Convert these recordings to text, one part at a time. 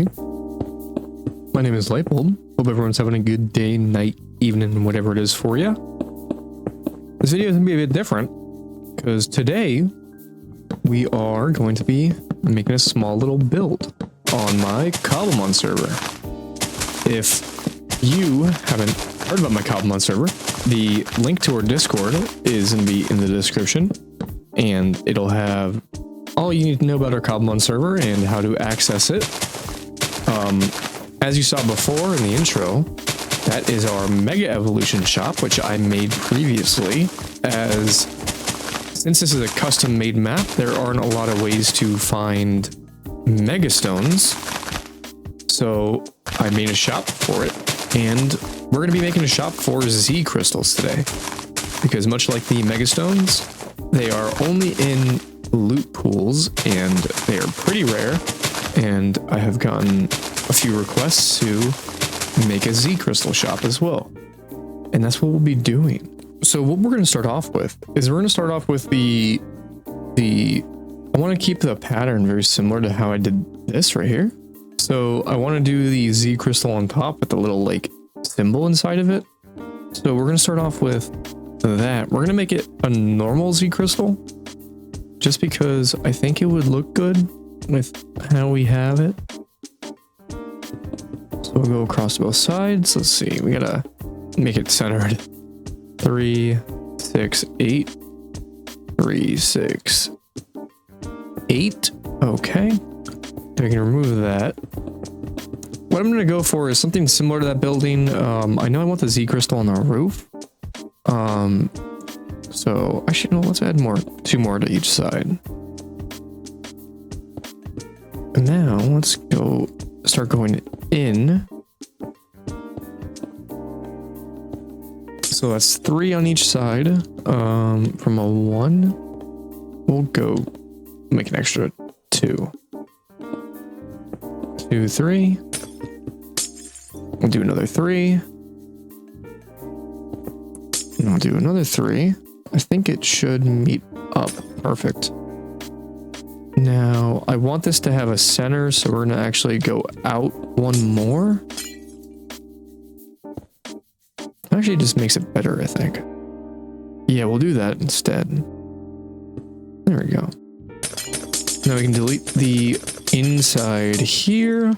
everybody. My name is Lightbulb. Hope everyone's having a good day, night, evening, whatever it is for you. This video is going to be a bit different because today we are going to be making a small little build on my Cobblemon server. If you haven't heard about my Cobblemon server, the link to our Discord is going to be in the description, and it'll have all you need to know about our Cobblemon server and how to access it. As you saw before in the intro, that is our Mega Evolution shop, which I made previously, as since this is a custom made map, there aren't a lot of ways to find Mega Stones. So I made a shop for it, and we're going to be making a shop for Z crystals today, because much like the Mega Stones, they are only in loot pools and they are pretty rare, and I have gotten a few requests to make a Z crystal shop as well, and that's what we'll be doing. So what we're going to start off with is I want to keep the pattern very similar to how I did this right here. So I want to do the Z crystal on top with the little like symbol inside of it. So we're going to start off with that. We're going to make it a normal Z crystal just because I think it would look good with how we have it. So we'll go across both sides. Let's see, we gotta make it centered. 3, 6, 8. 3, 6, 8. Okay. We can remove that. What I'm gonna go for is something similar to that building. I know I want the Z crystal on the roof. So actually, no, let's add two more to each side. And now let's start going in. So that's 3 on each side. From a 1, we'll go make an extra 2. 2, 3. We'll do another 3. And I'll do another 3. I think it should meet up perfect. Now, I want this to have a center, so we're going to actually go out one more. Actually, it just makes it better, I think. Yeah, we'll do that instead. There we go. Now we can delete the inside here.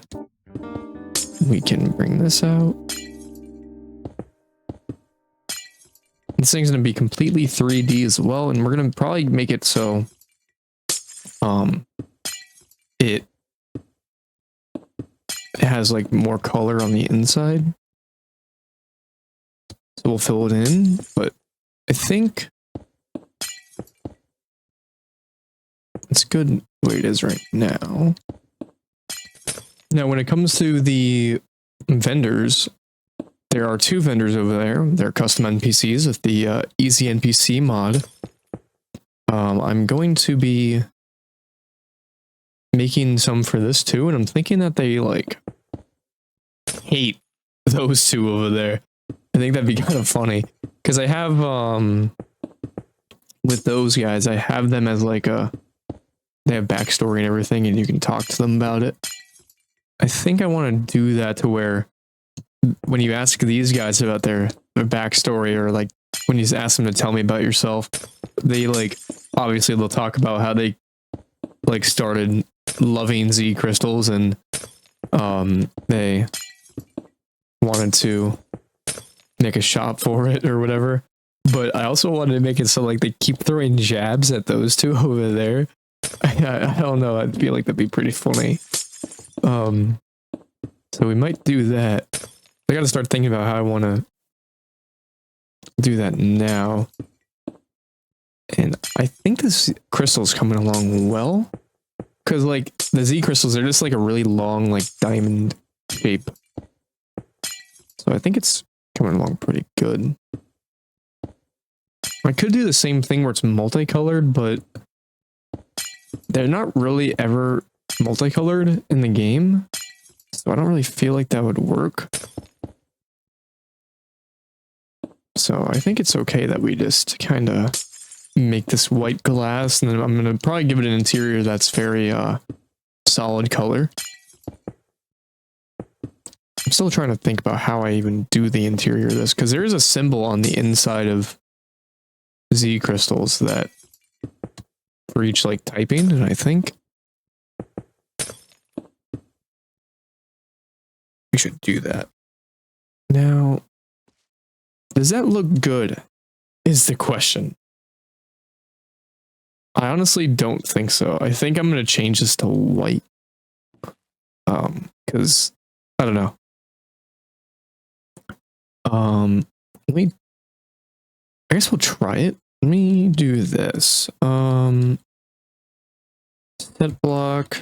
We can bring this out. This thing's going to be completely 3D as well, and we're going to probably make it so it has like more color on the inside. So we'll fill it in, but I think it's good the way it is right now. Now, when it comes to the vendors, there are 2 vendors over there. They're custom NPCs with the Easy NPC mod. I'm going to be making some for this too, and I'm thinking that they like hate those 2 over there. I think that'd be kind of funny because I have with those guys, I have them as like they have backstory and everything, and you can talk to them about it. I think I want to do that to where when you ask these guys about their backstory, or like when you ask them to tell me about yourself, they like obviously they'll talk about how they like started loving Z crystals, and they wanted to make a shop for it or whatever. But I also wanted to make it so like they keep throwing jabs at those 2 over there. I don't know, I feel like that'd be pretty funny. So we might do that. I gotta start thinking about how I want to do that now. And I think this crystal's coming along well, because like the Z crystals, they're just like a really long like diamond shape. So I think it's coming along pretty good. I could do the same thing where it's multicolored, but they're not really ever multicolored in the game, so I don't really feel like that would work. So I think it's okay that we just kind of make this white glass, and then I'm going to probably give it an interior that's very solid color. I'm still trying to think about how I even do the interior of this, because there is a symbol on the inside of Z crystals that for each like typing, and I think we should do that. Now, does that look good? Is the question. I honestly don't think so. I think I'm going to change this to white. Because I don't know. Let me, I guess we'll try it. Let me do this. Set block.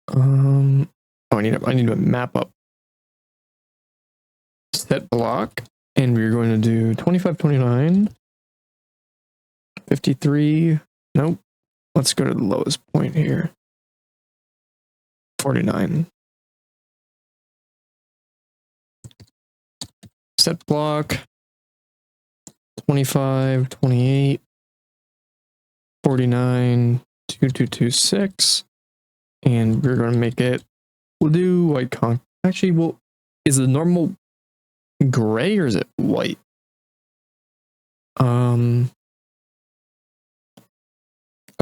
Oh, I need to map up. Set block, and we're going to do 25, 29, 53. Nope. Let's go to the lowest point here. 49. Set block. 25, 28, 49, 2226. And we're going to make it, we'll do white con. Actually, well, is the normal gray or is it white? I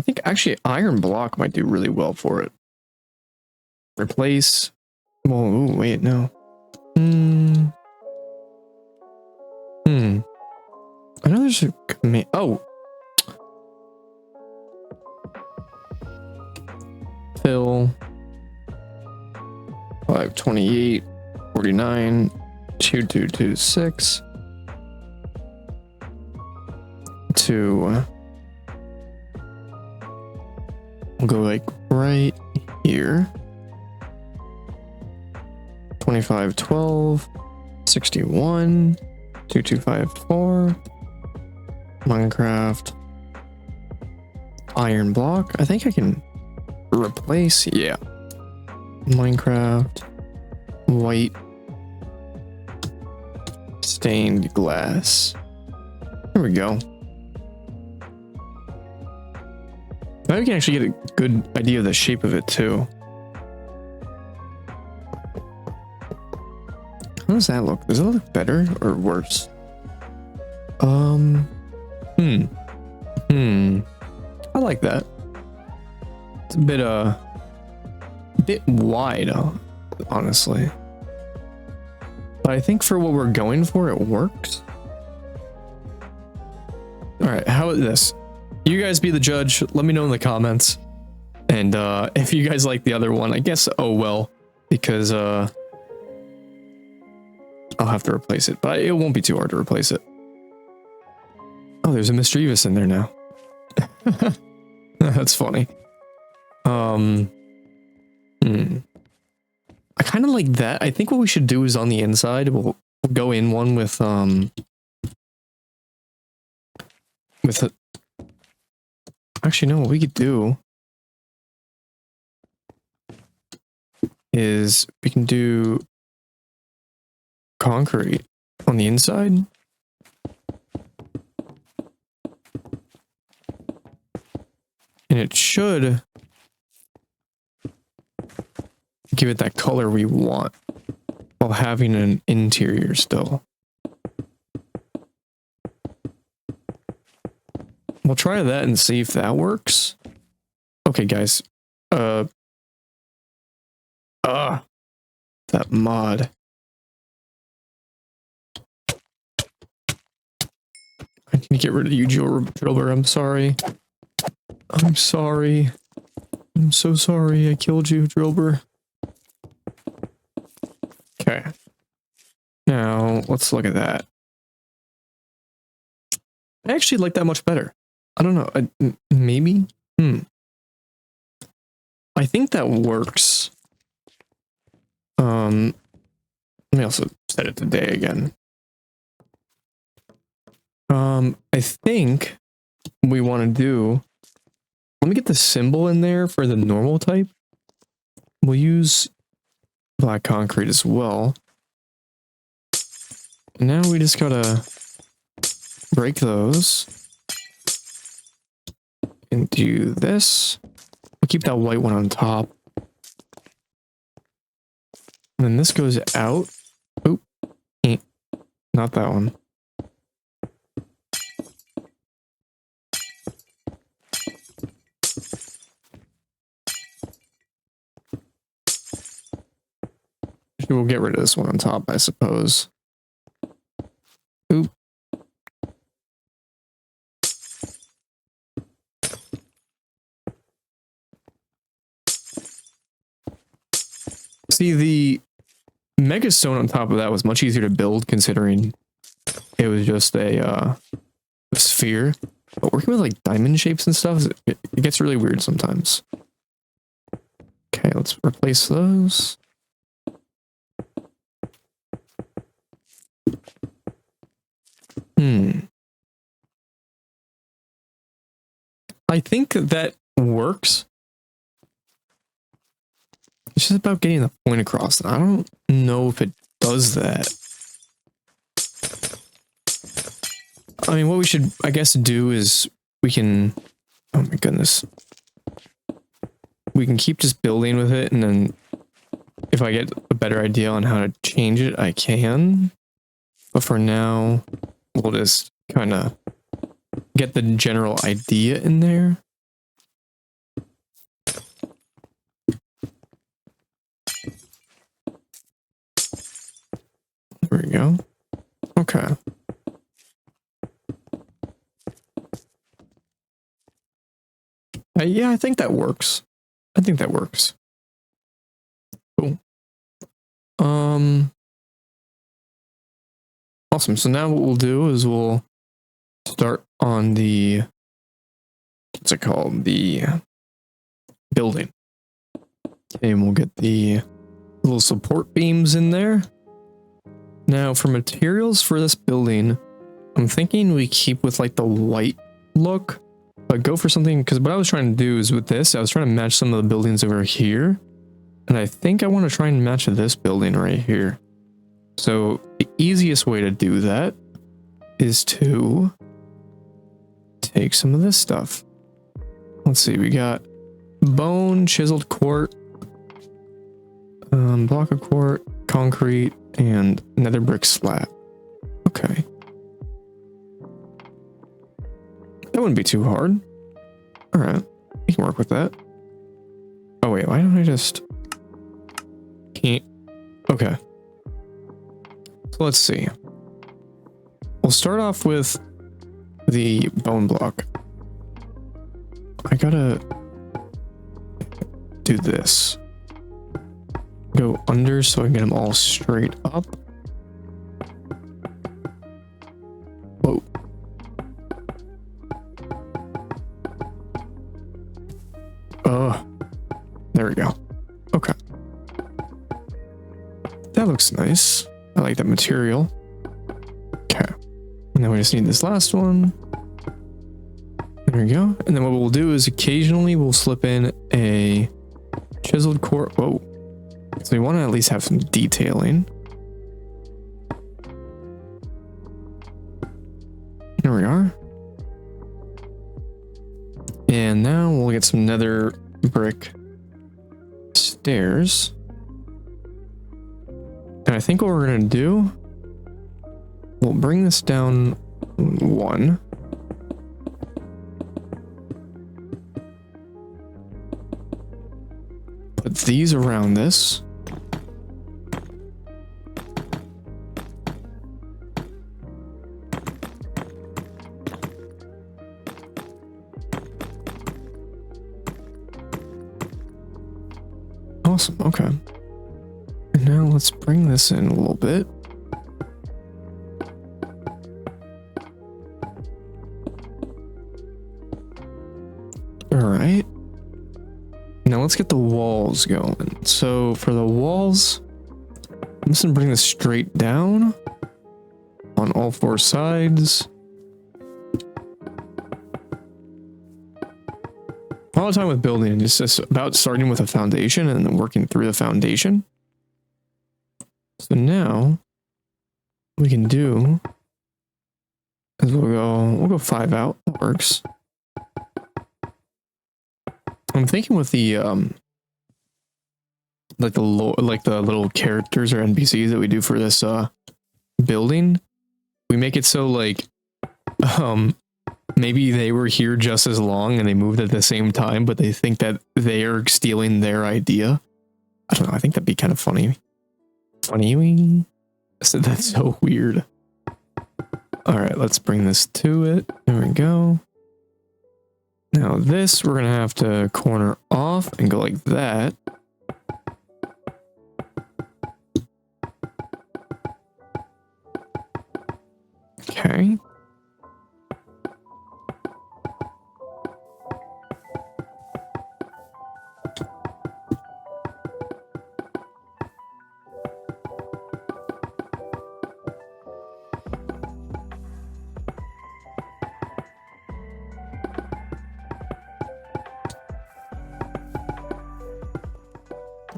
think actually iron block might do really well for it. Replace. Well, ooh, wait, no. I know there's a command. Oh. Fill. 528, 49, 2226. We'll go like right here. 25, 12, 61, 2254. Minecraft. Iron block. I think I can replace. Yeah. Minecraft. White. Stained glass. There we go. Now we can actually get a good idea of the shape of it too. How does that look? Does it look better or worse? I like that. It's a bit wide, honestly. But I think for what we're going for, it works. All right, how is this? You guys be the judge. Let me know in the comments. And if you guys like the other one, I guess, oh well, because I'll have to replace it, but it won't be too hard to replace it. Oh, there's a mischievous in there now. That's funny. I kind of like that. I think what we should do is on the inside, we'll go in one with actually, no, what we could do is we can do concrete on the inside. And it should give it that color we want while having an interior still. We'll try that and see if that works. Okay, guys. That mod. I need to get rid of you, Drillber. I'm sorry. I'm sorry. I'm so sorry I killed you, Drillber. Okay. Now, let's look at that. I actually like that much better. I don't know. Maybe? I think that works. Let me also set it to day again. I think we want to do... Let me get the symbol in there for the normal type. We'll use black concrete as well. And now we just gotta break those. And do this. We'll keep that white one on top. And then this goes out. Oop. Not that one. We'll get rid of this one on top, I suppose. Oop. See, the Mega Stone on top of that was much easier to build, considering it was just a sphere. But working with like diamond shapes and stuff, it gets really weird sometimes. Okay, let's replace those. I think that works. It's just about getting the point across. I don't know if it does that. I mean, what we should, I guess, do is we can... Oh my goodness. We can keep just building with it, and then if I get a better idea on how to change it, I can. But for now, we'll just kind of get the general idea in there. There we go. Okay. Yeah, I think that works. I think that works. Cool. Awesome. So now what we'll do is we'll start on the, what's it called? The building. And we'll get the little support beams in there. Now for materials for this building, I'm thinking we keep with like the white look, but go for something, because what I was trying to do is with this, I was trying to match some of the buildings over here. And I think I want to try and match this building right here. So the easiest way to do that is to take some of this stuff. Let's see, we got bone, chiseled quartz, block of quartz, concrete, and nether brick slab. Okay. That wouldn't be too hard. Alright, we can work with that. Oh wait, why don't I just... Can't... Okay. So let's see. We'll start off with the bone block. I gotta do this. Go under so I can get them all straight up. Whoa. There we go. Okay. That looks nice. I like that material. Okay. And then we just need this last one. There we go. And then what we'll do is occasionally we'll slip in a chiseled quartz. Whoa. So we want to at least have some detailing. There we are. And now we'll get some nether brick stairs. And I think what we're going to do, we'll bring this down one. Put these around this. Awesome, okay. And now let's bring this in a little bit. Alright. Now let's get the walls going. So for the walls, I'm just gonna bring this straight down on all four sides. All the time with building, it's just about starting with a foundation and then working through the foundation. So now we can do is we'll go 5 out. That works. I'm thinking with the like like the little characters or NPCs that we do for this building, we make it so like maybe they were here just as long and they moved at the same time, but they think that they are stealing their idea. I don't know. I think that'd be kind of funny. Funny. So that's so weird. All right, let's bring this to it. There we go. Now this, we're going to have to corner off and go like that. Okay.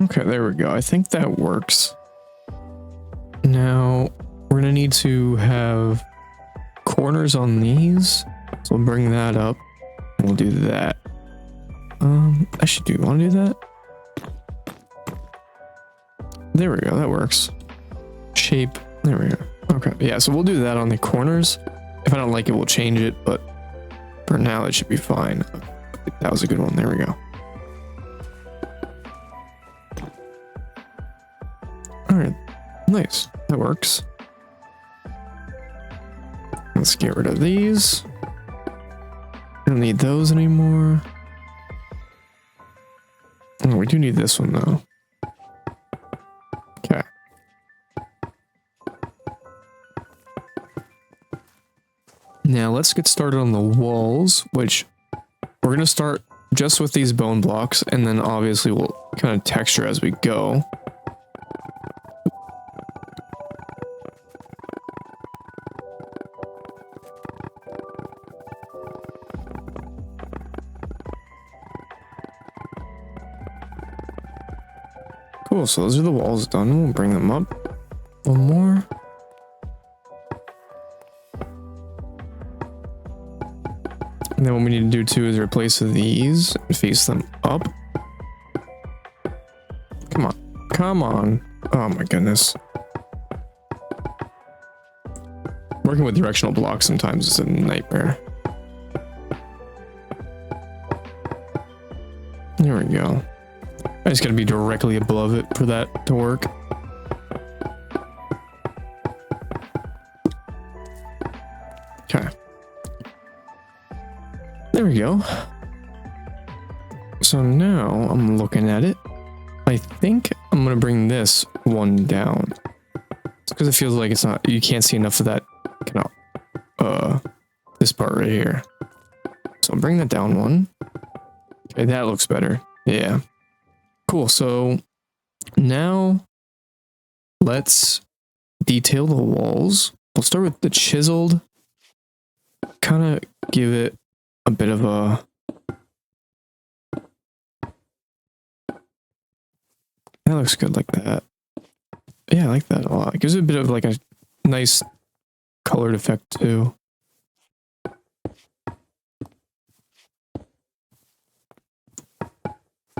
Okay, there we go. I think that works. Now, we're going to need to have corners on these. So we'll bring that up. And we'll do that. Actually, do you want to do that? There we go. That works. Shape. There we go. Okay. Yeah, so we'll do that on the corners. If I don't like it, we'll change it. But for now, it should be fine. That was a good one. There we go. Alright, nice. That works. Let's get rid of these. Don't need those anymore. Oh, we do need this one though. Okay. Now let's get started on the walls, which we're going to start just with these bone blocks, and then obviously we'll kind of texture as we go. Cool, so those are the walls done. We'll bring them up. One more. And then what we need to do too is replace these and face them up. Come on. Come on. Oh my goodness. Working with directional blocks sometimes is a nightmare. There we go. I just gotta be directly above it for that to work. Okay. There we go. So now I'm looking at it. I think I'm gonna bring this one down. It's because it feels like it's not, you can't see enough of that kind of, this part right here. So I'll bring that down one. Okay, that looks better. Yeah. Cool, so now let's detail the walls. We'll start with the chiseled. Kind of give it a bit of a... That looks good like that. Yeah, I like that a lot. It gives it a bit of like a nice colored effect too.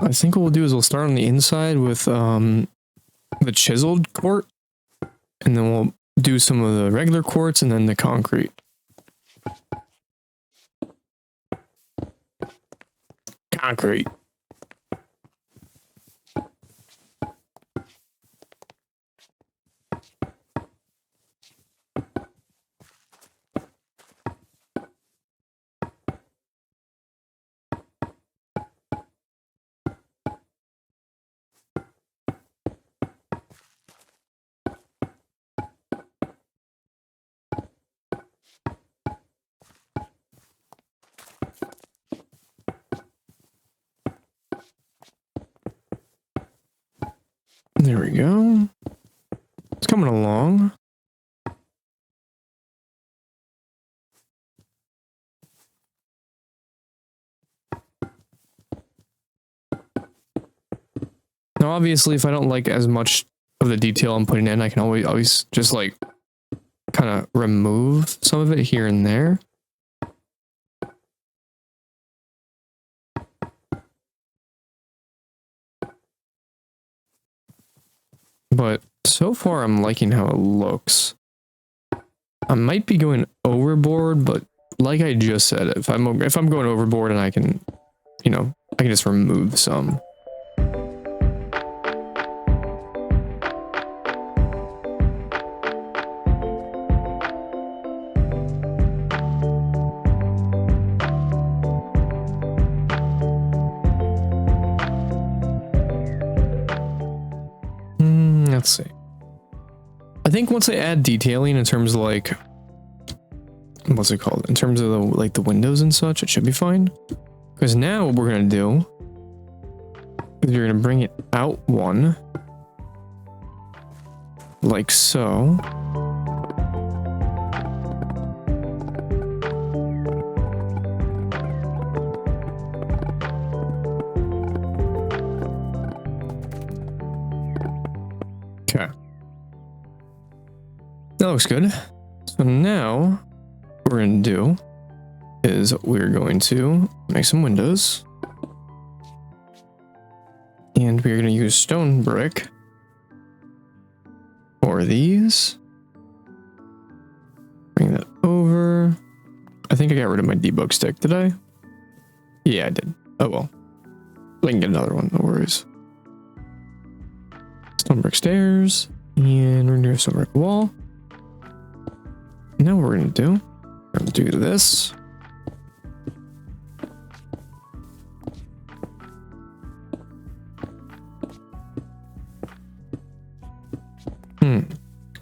I think what we'll do is we'll start on the inside with the chiseled quart, and then we'll do some of the regular quartz and then the concrete. Concrete. There we go. It's coming along. Now, obviously, if I don't like as much of the detail I'm putting in, I can always just like kind of remove some of it here and there. But so far I'm liking how it looks. I might be going overboard, but like I just said, if I'm going overboard and I can, you know, I can just remove some. Let's see. I think once I add detailing in terms of like, what's it called? In terms of the windows and such, it should be fine. Because now what we're gonna do is you're gonna bring it out one, like so. Okay. That looks good. So now what we're going to do is we're going to make some windows. And we're going to use stone brick for these. Bring that over. I think I got rid of my debug stick, did I? Yeah, I did. Oh well. I can get another one, no worries. Stone brick stairs, and we're gonna do a stone brick wall. Now what we're gonna do, this.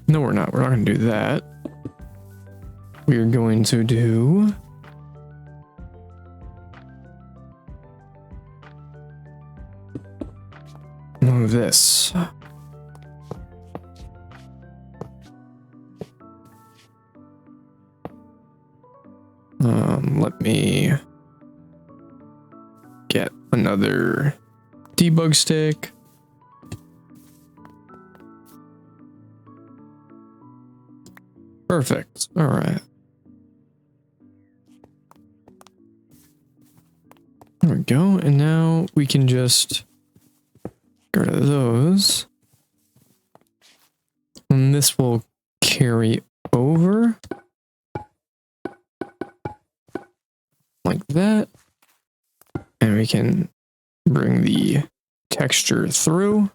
No, we're not. We're not gonna do that. We're going to do this. Let me get another debug stick. Perfect. All right. There we go. And now we can just get rid of those. And this will carry over. Like that. And we can bring the texture through.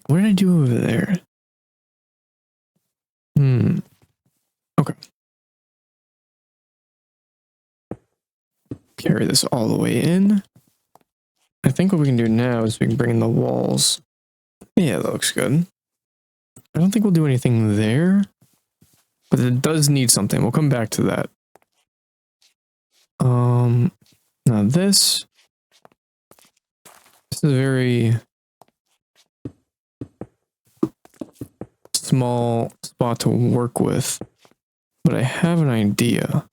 What did I do over there? Okay. Carry this all the way in. I think what we can do now is we can bring in the walls. Yeah, that looks good. I don't think we'll do anything there. But it does need something. We'll come back to that. Now this is a very small spot to work with, but I have an idea.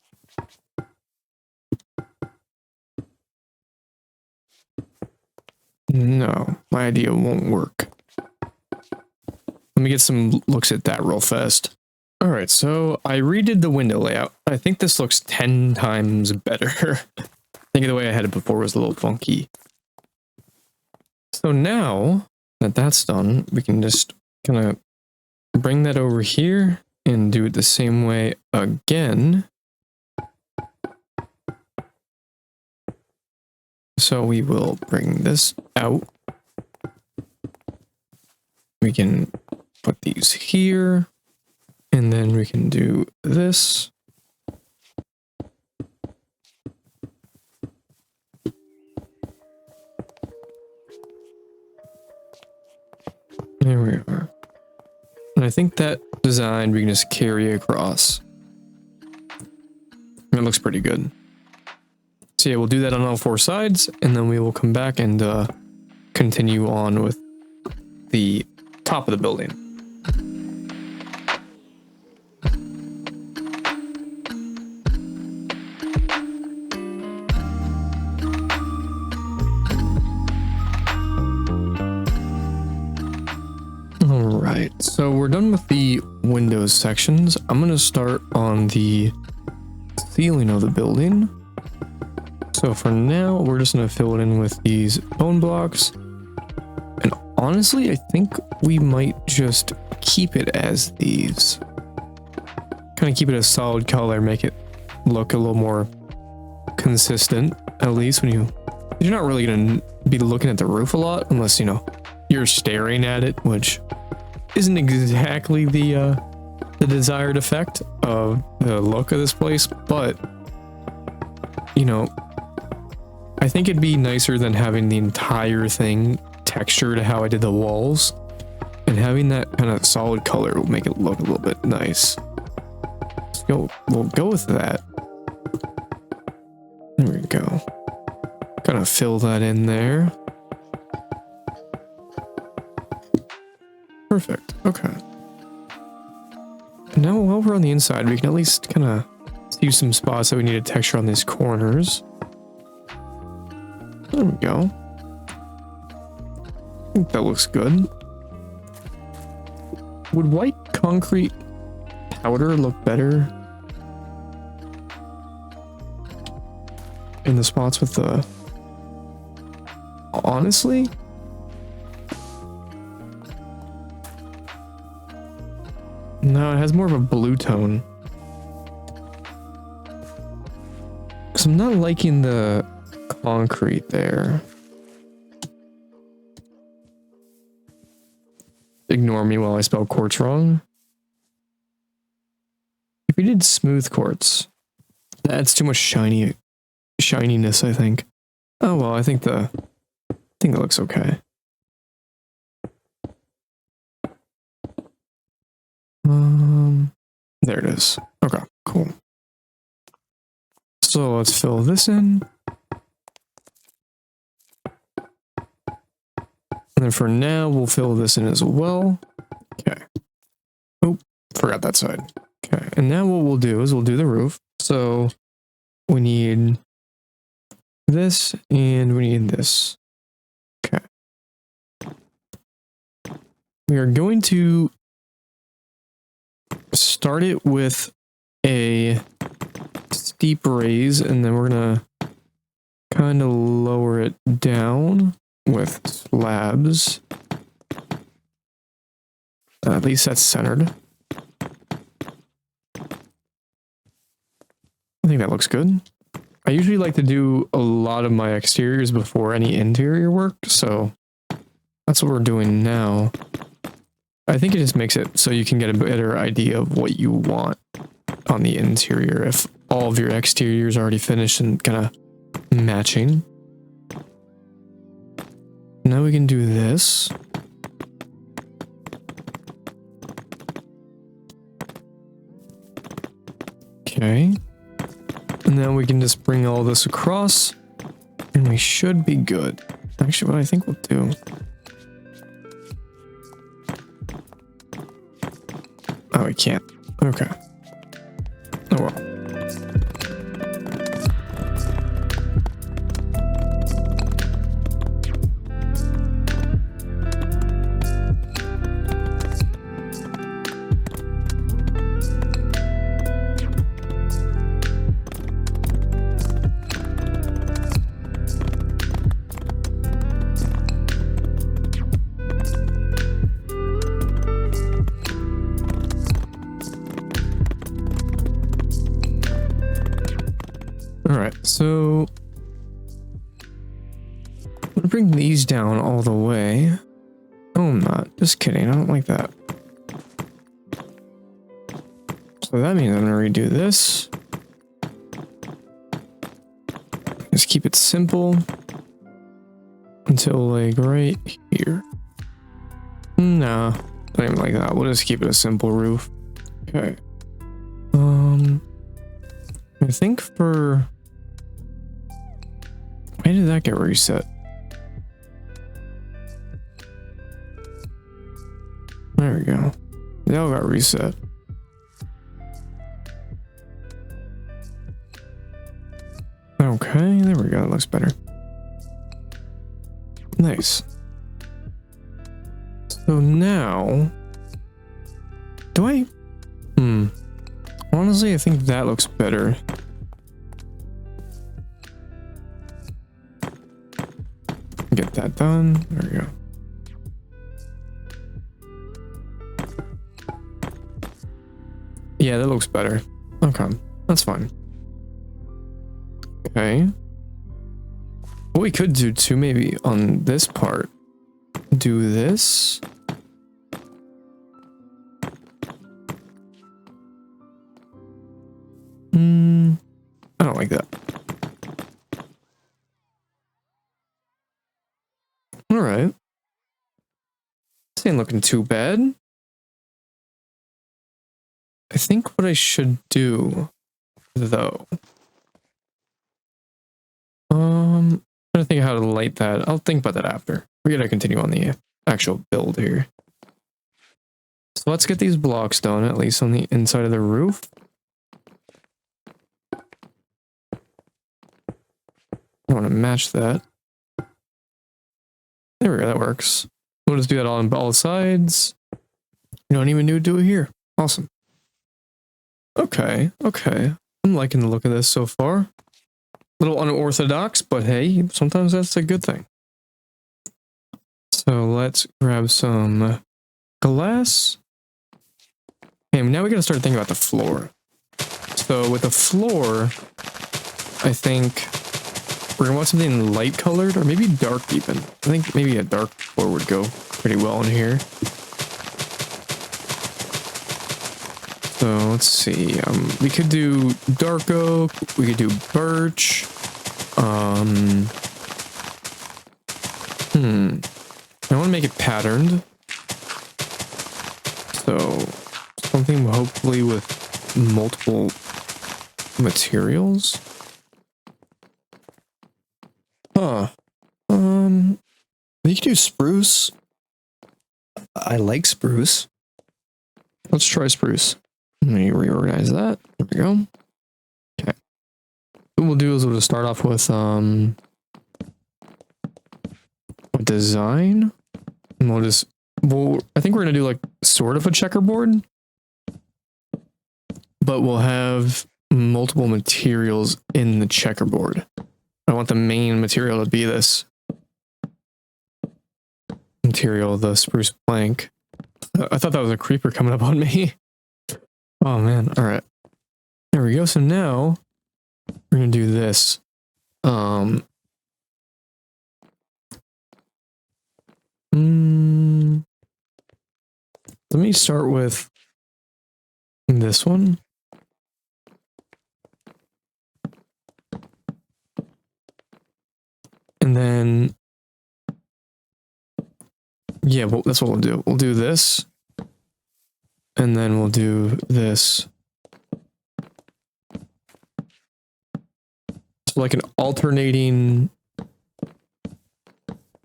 No, my idea won't work. Let me get some looks at that real fast. All right, so I redid the window layout. I think this looks 10 times better. I think the way I had it before was a little funky. So now that that's done, we can just kind of bring that over here and do it the same way again. So we will bring this out. We can put these here. And then we can do this. There we are. And I think that design we can just carry across. It looks pretty good. So yeah, we'll do that on all four sides, and then we will come back and continue on with the top of the building. Alright, so we're done with the windows sections. I'm going to start on the ceiling of the building. So for now, we're just going to fill it in with these bone blocks. And Honestly, I think we might just keep it as these. Kind of keep it a solid color, make it look a little more consistent, at least when you're not really going to be looking at the roof a lot unless, you know, you're staring at it, which isn't exactly the desired effect of the look of this place, but you know, I think it'd be nicer than having the entire thing textured how I did the walls, and having that kind of solid color will make it look a little bit nice. We'll go with that. There we go. Kind of fill that in there. Perfect. Okay. Now while we're on the inside, we can at least kind of see some spots that we need a texture on these corners. There we go. I think that looks good. Would white concrete powder look better in the spots with the... Honestly? No, it has more of a blue tone. So I'm not liking the concrete there. Ignore me while I spell quartz wrong. If we did smooth quartz, that's too much shininess, I think. Oh well, I think that looks okay. There it is. Okay, cool. So let's fill this in. And then for now, we'll fill this in as well. Okay. Oh, forgot that side. Okay, and now what we'll do is we'll do the roof. So we need this and we need this. Okay. We are going to start it with a steep raise, and then we're gonna kind of lower it down with slabs. At least that's centered. I think that looks good. I usually like to do a lot of my exteriors before any interior work, so that's what we're doing now. I think it just makes it so you can get a better idea of what you want on the interior if all of your exteriors are already finished and kind of matching. Now we can do this. Okay. And then we can just bring all this across and we should be good. Actually, what I think we'll do... Oh, we can't. Okay. Oh well. Alright, so I'm gonna bring these down all the way. Oh, I'm not. Just kidding. I don't like that. So that means I'm gonna redo this. Just keep it simple until like right here. Nah, not even like that. We'll just keep it a simple roof. Okay. I think for... Why did that get reset? There we go. That all got reset. Okay, there we go. That looks better. Nice. So now... Do I... Honestly, I think that looks better. Get that done. There we go. Yeah, that looks better. Okay, that's fine. Okay. What we could do too, maybe on this part, do this. I don't like that. All right. This ain't looking too bad. I think what I should do, though. I'm trying to think of how to light that. I'll think about that after. We gotta continue on the actual build here. So let's get these blocks done, at least on the inside of the roof. I want to match that. There we go, that works. We'll just do that on all sides. You don't even need to do it here. Awesome. Okay, okay. I'm liking the look of this so far. A little unorthodox, but hey, sometimes that's a good thing. So let's grab some glass. Okay, now we gotta start thinking about the floor. So with the floor, I think we're gonna want something light colored, or maybe dark even. I think maybe a dark floor would go pretty well in here. So let's see. We could do dark oak. We could do birch. I want to make it patterned. So something hopefully with multiple materials. Huh. You could do spruce. I like spruce. Let's try spruce. Let me reorganize that. There we go. Okay. What we'll do is we'll just start off with design. And I think we're gonna do like sort of a checkerboard. But we'll have multiple materials in the checkerboard. I want the main material to be this material, the spruce plank. I thought that was a creeper coming up on me. Oh man, all right. There we go. So now we're gonna do this. Let me start with this one. And then, yeah, well, that's what we'll do. We'll do this. And then we'll do this. So like an alternating,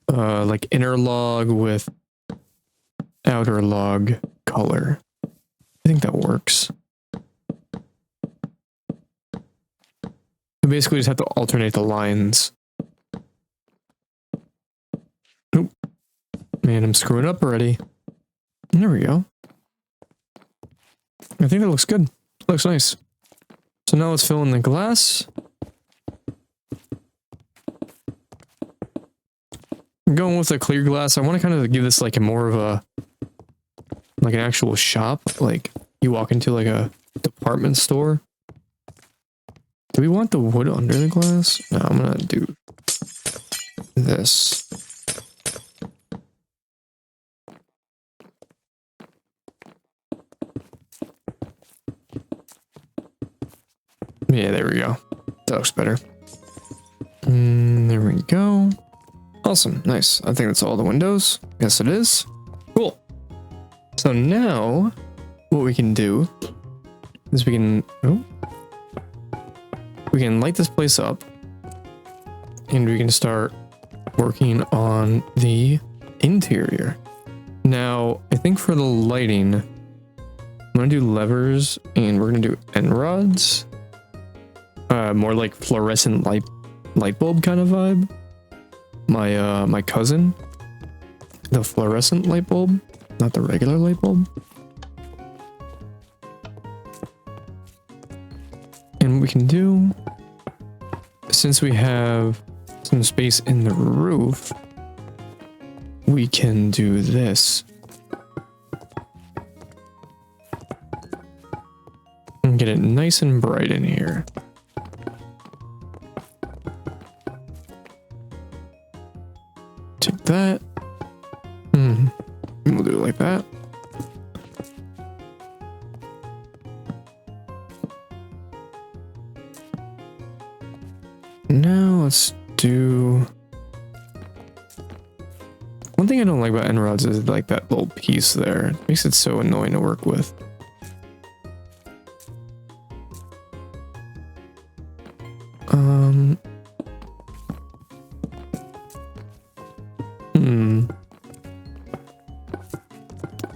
like inner log with outer log color. I think that works. We basically just have to alternate the lines. Oop. Man, I'm screwing up already. There we go. I think that looks good. Looks nice. So now let's fill in the glass. I'm going with a clear glass. I want to kind of give this like a more of a, like an actual shop. Like you walk into like a department store. Do we want the wood under the glass? No, I'm gonna do this. Yeah, there we go. That looks better. There we go. Awesome. Nice. I think that's all the windows. Yes, it is. Cool. So now what we can do is we can light this place up and we can start working on the interior. Now, I think for the lighting, I'm going to do levers and we're going to do end rods. More like fluorescent light bulb kind of vibe. My cousin, the fluorescent light bulb, not the regular light bulb. And what we can do, since we have some space in the roof, we can do this. Get it nice and bright in here. Take that. We'll do it like that. Now let's do... One thing I don't like about end rods is like that little piece there. It makes it so annoying to work with.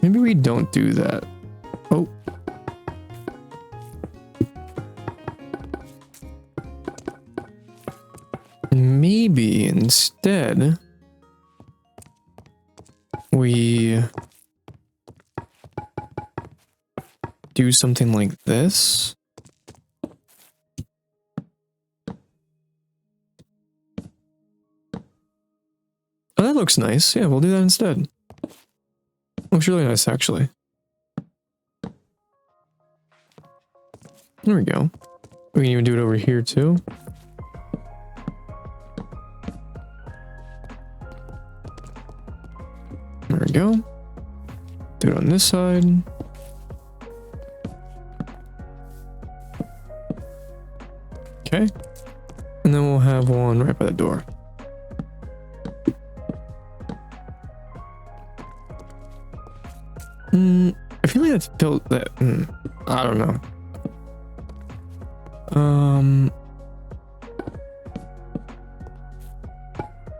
Maybe we don't do that. Oh. Maybe instead we do something like this. Oh, that looks nice. Yeah, we'll do that instead. Looks really nice, actually. There we go. We can even do it over here, too. There we go. Do it on this side. Okay. And then we'll have one right by the door. I feel like that's built that... I don't know.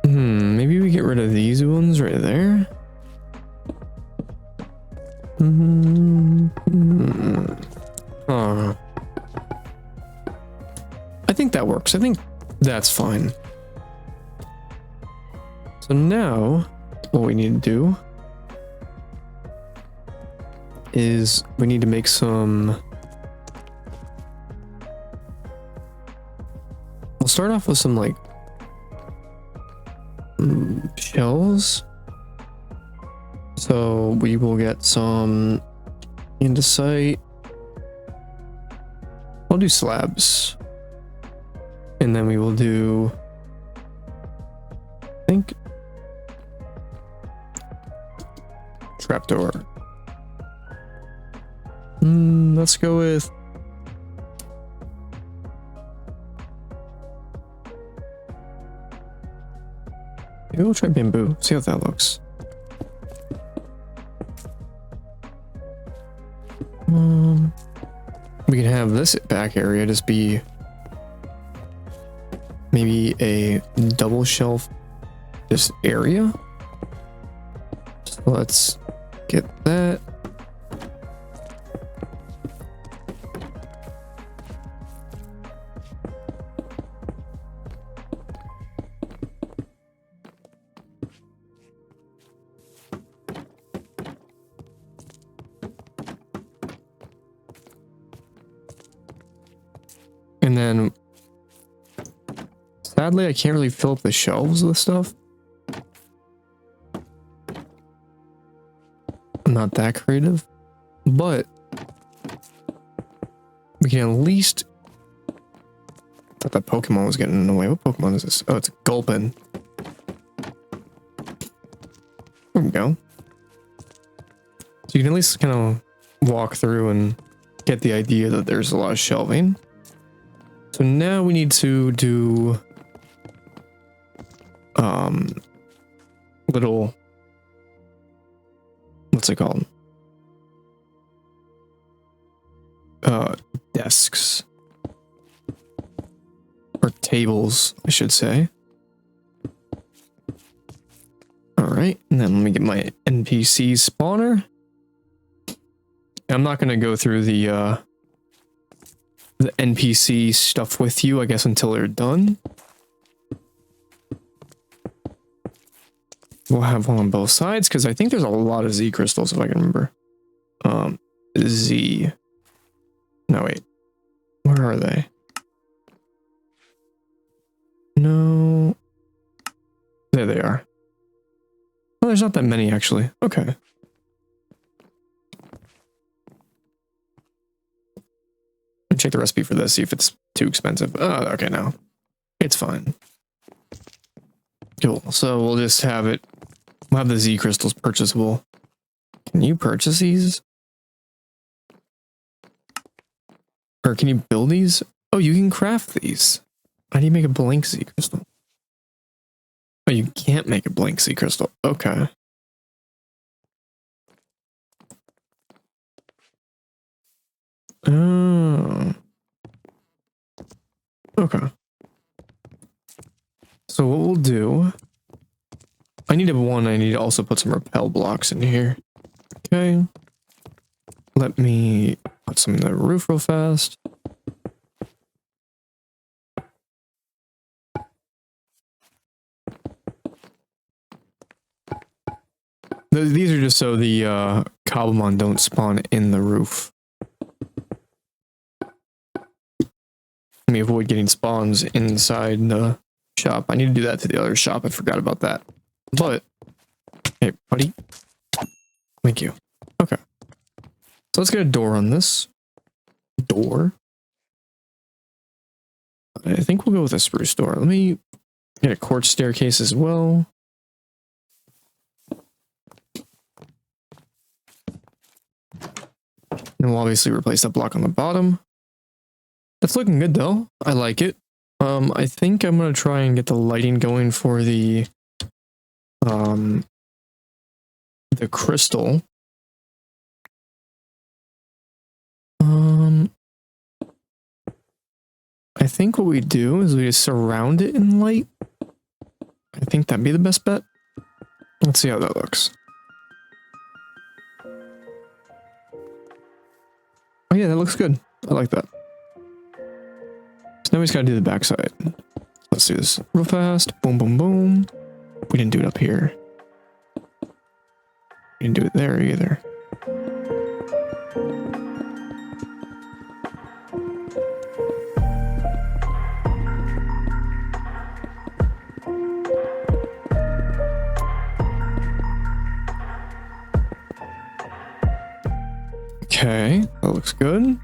Maybe we get rid of these ones right there. I think that works. I think that's fine. So now, what we need to do is we need to make some... We'll start off with some like shells. So we will get some andesite. I'll do slabs. And then we will do, I think, trapdoor. Let's go with maybe we'll try bamboo. See how that looks. We can have this back area just be maybe a double shelf this area. So let's get that. And then, sadly, I can't really fill up the shelves with stuff. I'm not that creative, but we can at least... I thought that Pokemon was getting in the way. What Pokemon is this? Oh, it's a Gulpin. There we go. So you can at least kind of walk through and get the idea that there's a lot of shelving. So now we need to do little, what's it called? Desks. Or tables, I should say. Alright, and then let me get my NPC spawner. I'm not going to go through the NPC stuff with you, I guess, until they're done. We'll have one on both sides, because I think there's a lot of Z crystals, if I can remember. Z. No, wait. Where are they? No. There they are. Oh, there's not that many, actually. Okay. check the recipe for this, see if it's too expensive. Oh, okay, no. It's fine. Cool. So we'll just have it. We'll have the Z crystals purchasable. Can you purchase these? Or can you build these? Oh, you can craft these. How do you make a blank Z crystal? Oh, you can't make a blank Z crystal. Okay. Oh. Okay. So what we'll do, I need to also put some rappel blocks in here. Okay. Let me put some in the roof real fast. These are just so the Cobblemon don't spawn in the roof. Let me avoid getting spawns inside the shop. I need to do that to the other shop. I forgot about that. But, hey, buddy. Thank you. Okay. So let's get a door on this. Door. I think we'll go with a spruce door. Let me get a quartz staircase as well. And we'll obviously replace that block on the bottom. That's looking good though. I like it. I think I'm gonna try and get the lighting going for the crystal. I think what we do is we just surround it in light. I think that'd be the best bet. Let's see how that looks. Oh yeah, that looks good. I like that. So now we just gotta do the backside. Let's do this real fast. Boom, boom, boom. We didn't do it up here. We didn't do it there either. Okay, that looks good.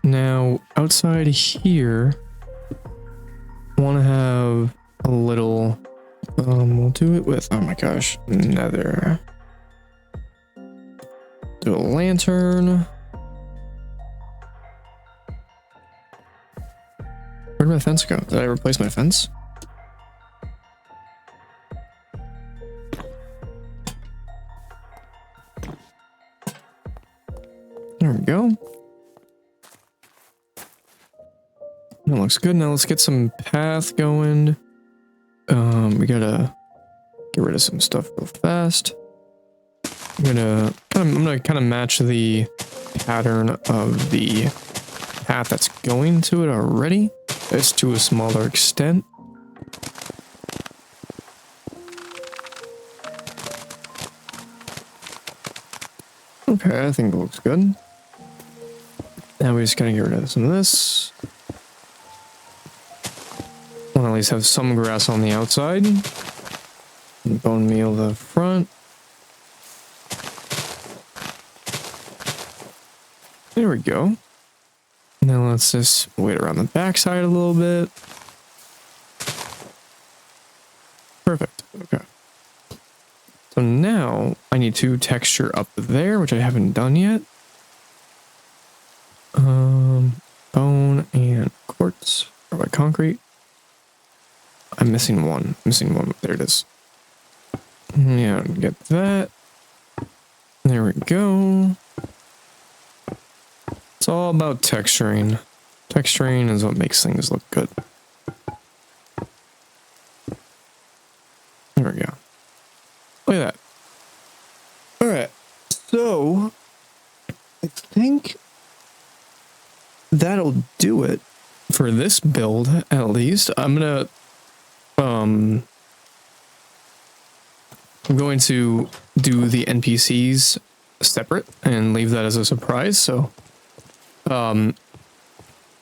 Now, outside here, I want to have a little, we'll do it with, oh my gosh, nether. Do a lantern. Where'd my fence go? Did I replace my fence? There we go. That looks good. Now let's get some path going. We gotta get rid of some stuff real fast. I'm gonna kind of match the pattern of the path that's going to it already. It's to a smaller extent. Okay, I think it looks good. Now we just gotta get rid of some of this. Want to at least have some grass on the outside. And bone meal the front. There we go. Now let's just wait around the backside a little bit. Perfect. Okay. So now I need to texture up there, which I haven't done yet. Bone and quartz, or by concrete. I'm missing one. There it is. Yeah, get that. There we go. It's all about texturing. Texturing is what makes things look good. There we go. Look at that. Alright. So, I think that'll do it for this build, at least. I'm going to do the NPCs separate and leave that as a surprise. So,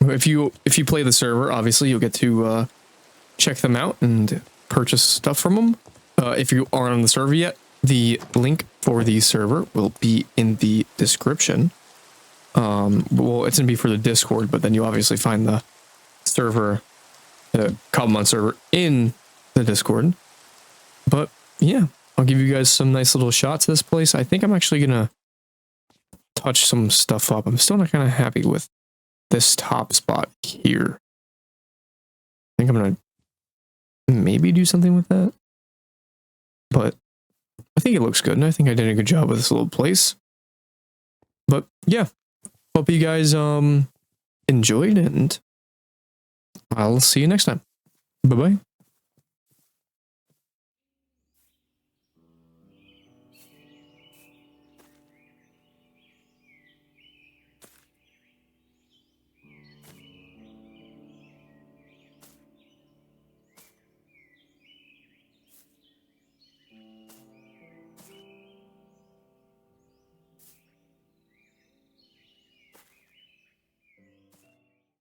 if you play the server, obviously you'll get to check them out and purchase stuff from them. If you aren't on the server yet, the link for the server will be in the description. Well, it's gonna be for the Discord, but then you obviously find the server, the Cobblemon server in the Discord. But yeah, I'll give you guys some nice little shots of this place. I think I'm actually gonna touch some stuff up. I'm still not kind of happy with this top spot here. I think I'm gonna maybe do something with that, but I think it looks good, and I think I did a good job with this little place. But yeah, hope you guys enjoyed, and I'll see you next time. Bye bye.